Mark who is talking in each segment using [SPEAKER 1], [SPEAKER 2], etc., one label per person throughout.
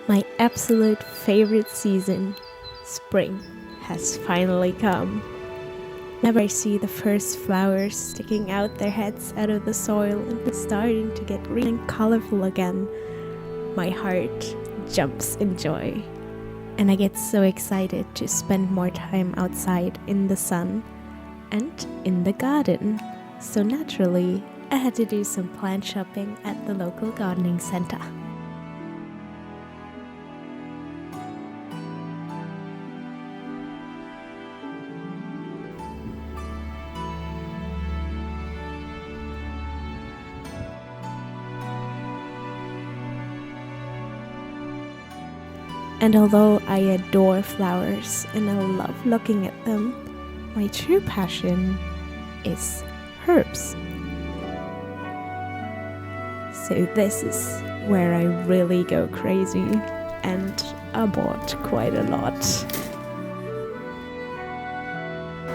[SPEAKER 1] My absolute favorite season, spring, has finally come. Whenever I see the first flowers sticking out their heads out of the soil and starting to get green and colorful again, my heart jumps in joy. And I get so excited to spend more time outside in the sun and in the garden. So naturally, I had to do some plant shopping at the local gardening center. And although I adore flowers and I love looking at them, my true passion is herbs. So this is where I really go crazy, and I bought quite a lot.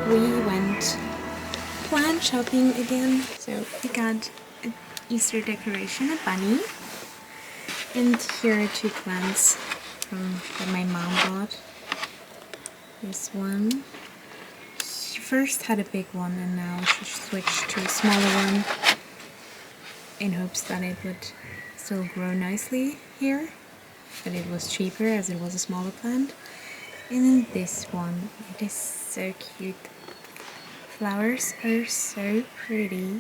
[SPEAKER 1] We went plant shopping again, so we got an Easter decoration, a bunny, and here are two plants that my mom bought. This one. She first had a big one and now she switched to a smaller one in hopes that it would still grow nicely here, but it was cheaper as it was a smaller plant. And then this one, it is so cute. Flowers are so pretty.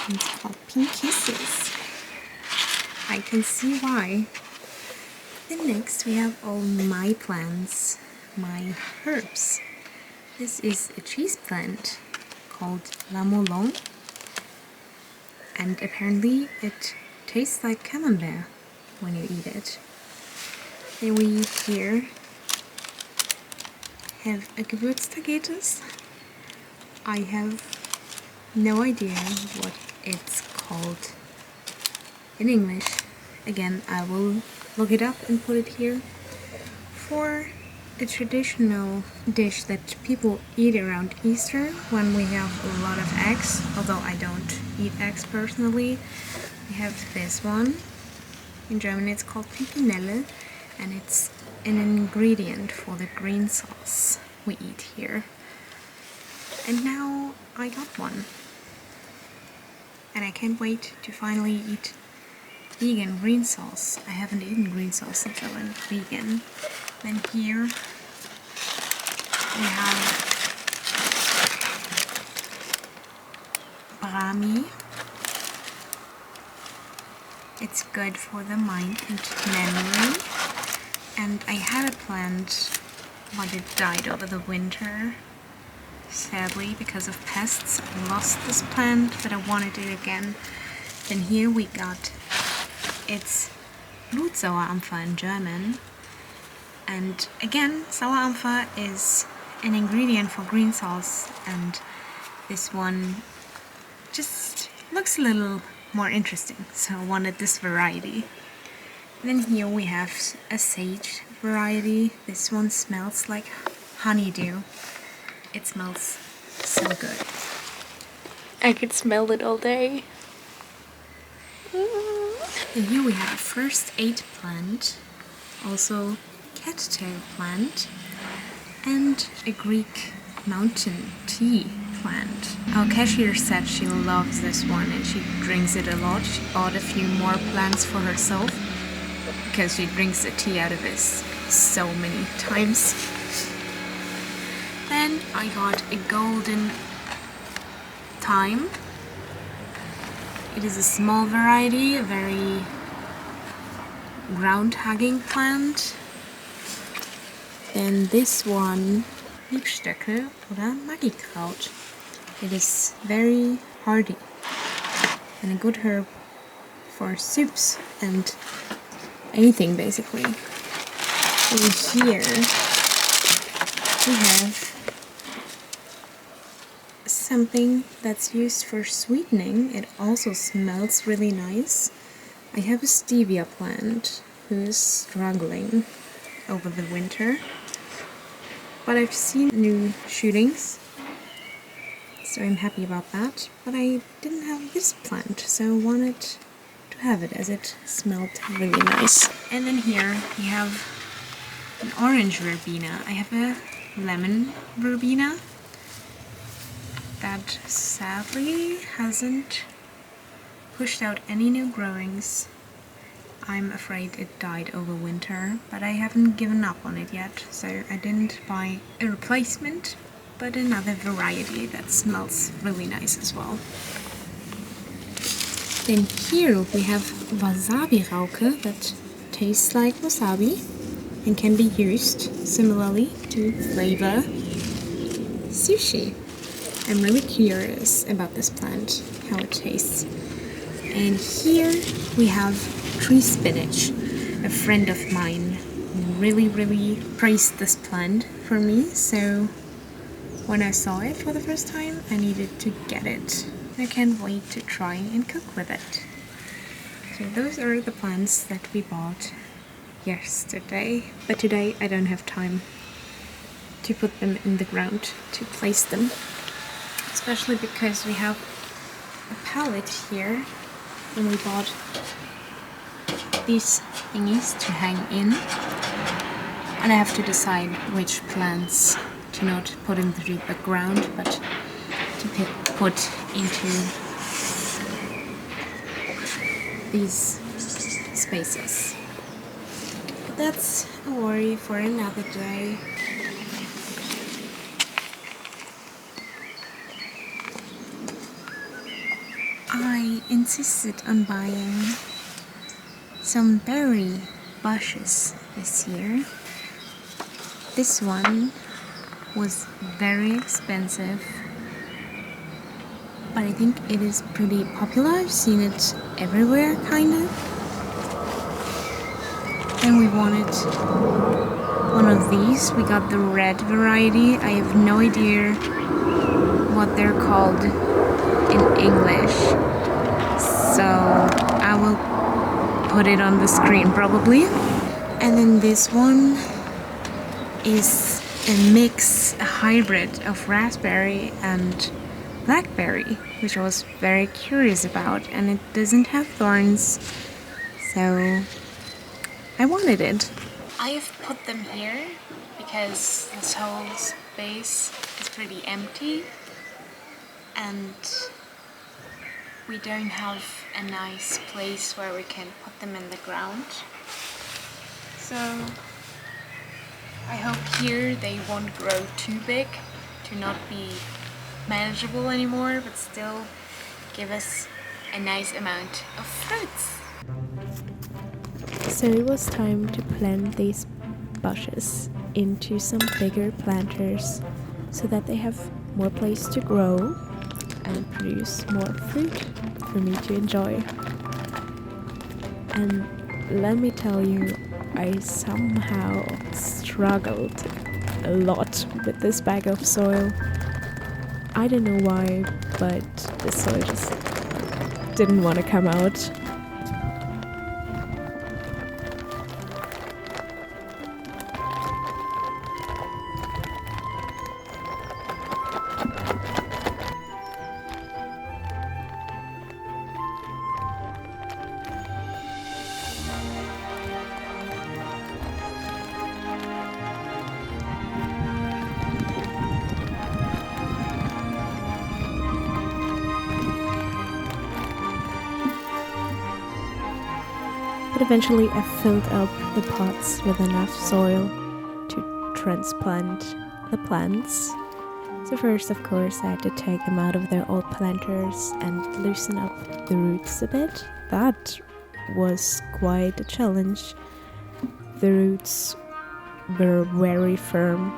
[SPEAKER 1] It's called Pink Kisses. I can see why. Then next we have all my plants, my herbs. This is a cheese plant called La Moulin, and apparently it tastes like camembert when you eat it. Then we here have a Gewürztagetes. I have no idea what it's called in English. Again, I will look it up and put it here. For a traditional dish that people eat around Easter when we have a lot of eggs, although I don't eat eggs personally, we have this one. In German it's called Pimpinelle, and it's an ingredient for the green sauce we eat here. And now I got one. And I can't wait to finally eat vegan green sauce. I haven't eaten green sauce since I went vegan. Then here we have brahmi. It's good for the mind and memory. And I had a plant, but it died over the winter. Sadly, because of pests, I lost this plant, but I wanted it again. Then here we got, it's Blutsauerampfer in German. And again, Sauerampfer is an ingredient for green sauce, and this one just looks a little more interesting, so I wanted this variety. And then here we have a sage variety. This one smells like honeydew. It smells so good. I could smell it all day. And here we have a first aid plant, also cattail plant, and a Greek mountain tea plant. Our cashier said she loves this one and she drinks it a lot. She bought a few more plants for herself because she drinks the tea out of this so many times. Then I got a golden thyme. It is a small variety, a very ground-hugging plant. Then this one, Liebstöcke oder Magikraut. It is very hardy and a good herb for soups and anything basically. And here we have something that's used for sweetening. It also smells really nice. I have a stevia plant who's struggling over the winter, but I've seen new shootings, so I'm happy about that. But I didn't have this plant, so I wanted to to have it as it smelled really nice. And then here we have an orange verbena. I have a lemon verbena that sadly hasn't pushed out any new growings. I'm afraid it died over winter, but I haven't given up on it yet, so I didn't buy a replacement, but another variety that smells really nice as well. Then here we have wasabi rauke that tastes like wasabi and can be used similarly to flavor sushi. I'm really curious about this plant, how it tastes. And here we have tree spinach. A friend of mine really praised this plant for me, so when I saw it for the first time, I needed to get it. I can't wait to try and cook with it. So those are the plants that we bought yesterday, but today I don't have time to put them in the ground, to place them, especially because we have a pallet here and we bought these thingies to hang in, and I have to decide which plants to not put into the ground but to put into these spaces. But that's a worry for another day. I insisted on buying some berry bushes this year. This one was very expensive, but I think it is pretty popular. I've seen it everywhere, kind of. And we wanted one of these. We got the red variety. I have no idea what they're called in English, so I will put it on the screen probably. And then this one is a mix, a hybrid of raspberry and blackberry, which I was very curious about, and it doesn't have thorns, so I wanted it. I have put them here because this whole space is pretty empty and we don't have a nice place where we can put them in the ground. So I hope here they won't grow too big to not be manageable anymore, but still give us a nice amount of fruits.
[SPEAKER 2] So it was time to plant these bushes into some bigger planters so that they have more place to grow and produce more fruit for me to enjoy. And let me tell you, I somehow struggled a lot with this bag of soil. I don't know why, but the soil just didn't want to come out. But eventually I filled up the pots with enough soil to transplant the plants. So first, of course, I had to take them out of their old planters and loosen up the roots a bit. That was quite a challenge. The roots were very firm,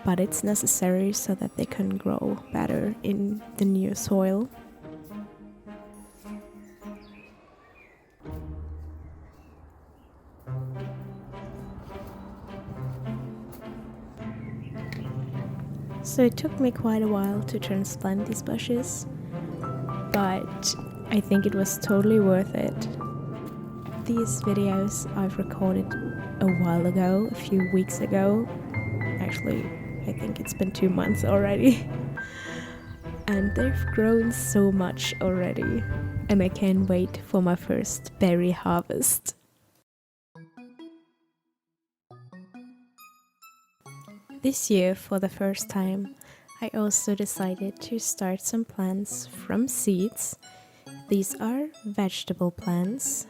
[SPEAKER 2] but it's necessary so that they can grow better in the new soil. So it took me quite a while to transplant these bushes, but I think it was totally worth it. These videos I've recorded a while ago, a few weeks ago. Actually, I think it's been 2 months already. and they've grown so much already, and I can't wait for my first berry harvest. This year, for the first time, I also decided to start some plants from seeds. These are vegetable plants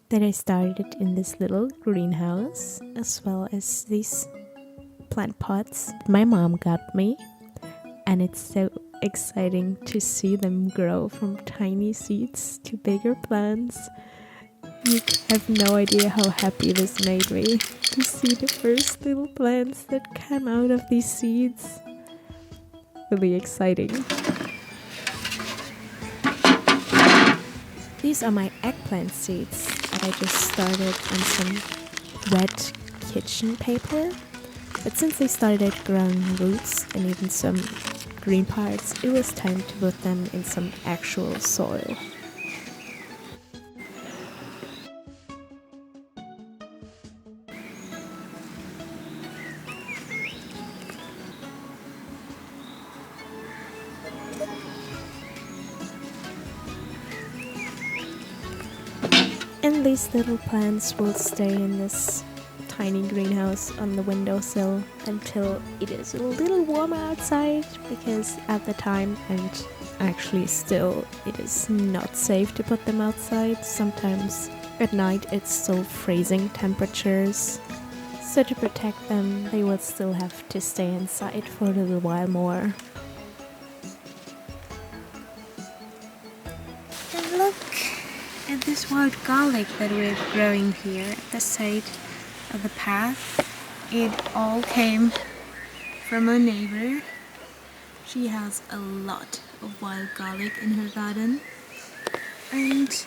[SPEAKER 2] that I started in this little greenhouse, as well as these plant pots my mom got me, and it's so exciting to see them grow from tiny seeds to bigger plants. You have no idea how happy this made me to see the first little plants that came out of these seeds. Really exciting. These are my eggplant seeds that I just started on some wet kitchen paper. But since they started growing roots and even some green parts, it was time to put them in some actual soil. And these little plants will stay in this tiny greenhouse on the windowsill until it is a little warmer outside, because at the time, and actually still, it is not safe to put them outside. Sometimes at night it's so freezing temperatures. So to protect them, they will still have to stay inside for a little while more.
[SPEAKER 1] And look at this wild garlic that we're growing here at the side of the path. It all came from a neighbor. She has a lot of wild garlic in her garden, and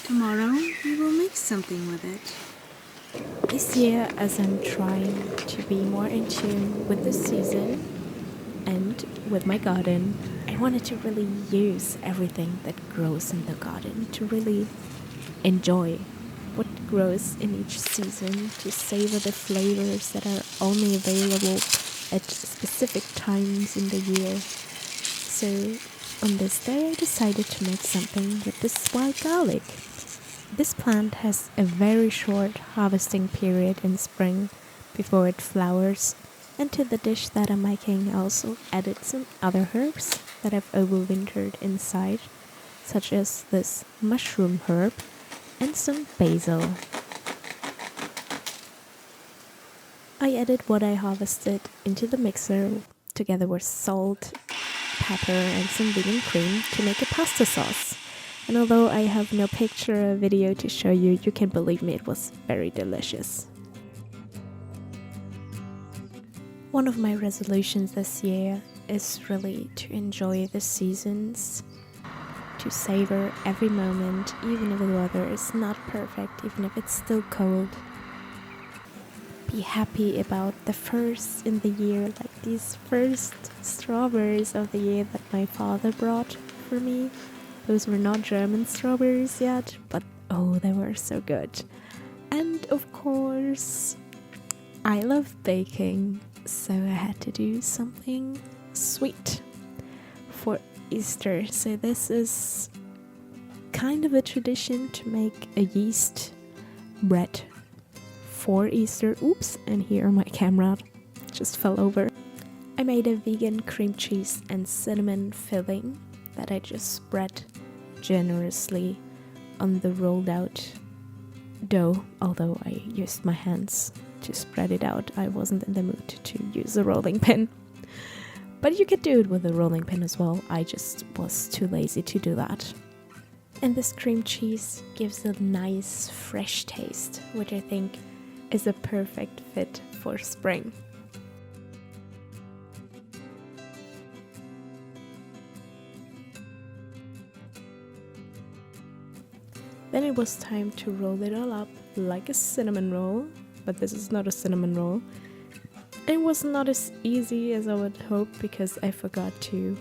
[SPEAKER 1] tomorrow we will make something with it.
[SPEAKER 2] This year, as I'm trying to be more in tune with the season and with my garden, I wanted to really use everything that grows in the garden to really enjoy what grows in each season, to savor the flavors that are only available at specific times in the year. So on this day I decided to make something with this wild garlic. This plant has a very short harvesting period in spring before it flowers, and to the dish that I'm making I also added some other herbs that I've overwintered inside, such as this mushroom herb and some basil. I added what I harvested into the mixer together with salt, pepper and some vegan cream to make a pasta sauce. And although I have no picture or video to show you, you can believe me, it was very delicious. One of my resolutions this year is really to enjoy the seasons, to savor every moment, even if the weather is not perfect, even if it's still cold. Be happy about the first in the year, like these first strawberries of the year that my father brought for me. Those were not German strawberries yet, but oh, they were so good. And of course, I love baking, so I had to do something sweet for Easter. So this is kind of a tradition to make a yeast bread for Easter. Oops, and here my camera just fell over. I made a vegan cream cheese and cinnamon filling that I just spread generously on the rolled out dough, although I used my hands to spread it out. I wasn't in the mood to use a rolling pin. But you could do it with a rolling pin as well. I just was too lazy to do that. And this cream cheese gives a nice fresh taste, which I think is a perfect fit for spring. Then it was time to roll it all up like a cinnamon roll, but this is not a cinnamon roll. It was not as easy as I would hope because I forgot to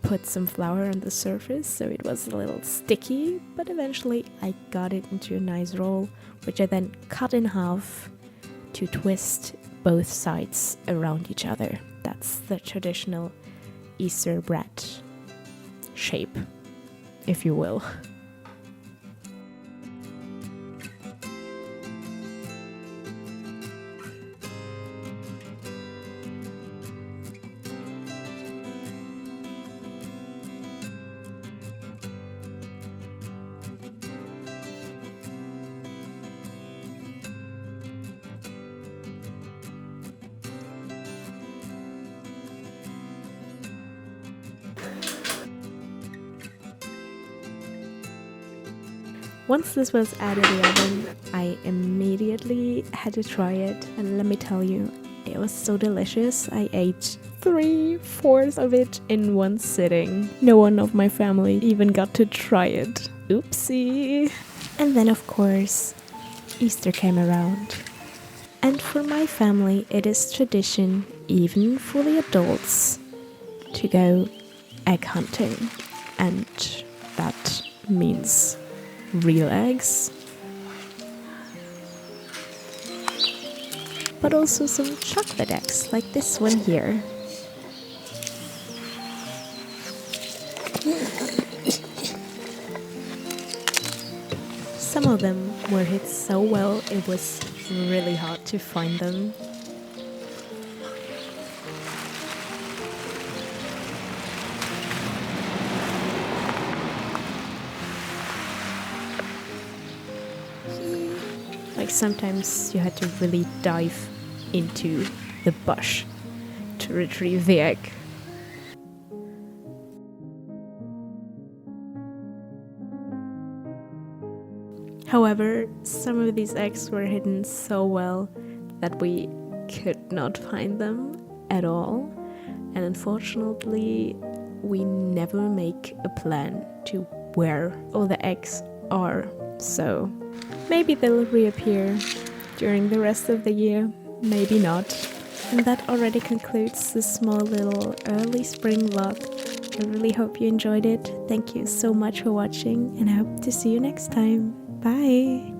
[SPEAKER 2] put some flour on the surface, so it was a little sticky, but eventually I got it into a nice roll, which I then cut in half to twist both sides around each other. That's the traditional Easter bread. shape, if you will. Once this was out of the oven, I immediately had to try it, and let me tell you, it was so delicious. I ate 3/4 of it in one sitting. No one of my family even got to try it. Oopsie. And then of course, Easter came around. And for my family, it is tradition, even for the adults, to go egg hunting. And that means real eggs, but also some chocolate eggs like this one here. Some of them were hit so well it was really hard to find them. Like sometimes you had to really dive into the bush to retrieve the egg. However, some of these eggs were hidden so well that we could not find them at all. And unfortunately, we never make a plan to where all the eggs are. So maybe they'll reappear during the rest of the year, maybe not. And that already concludes this small little early spring vlog. I really hope you enjoyed it. Thank you so much for watching, and I hope to see you next time. Bye!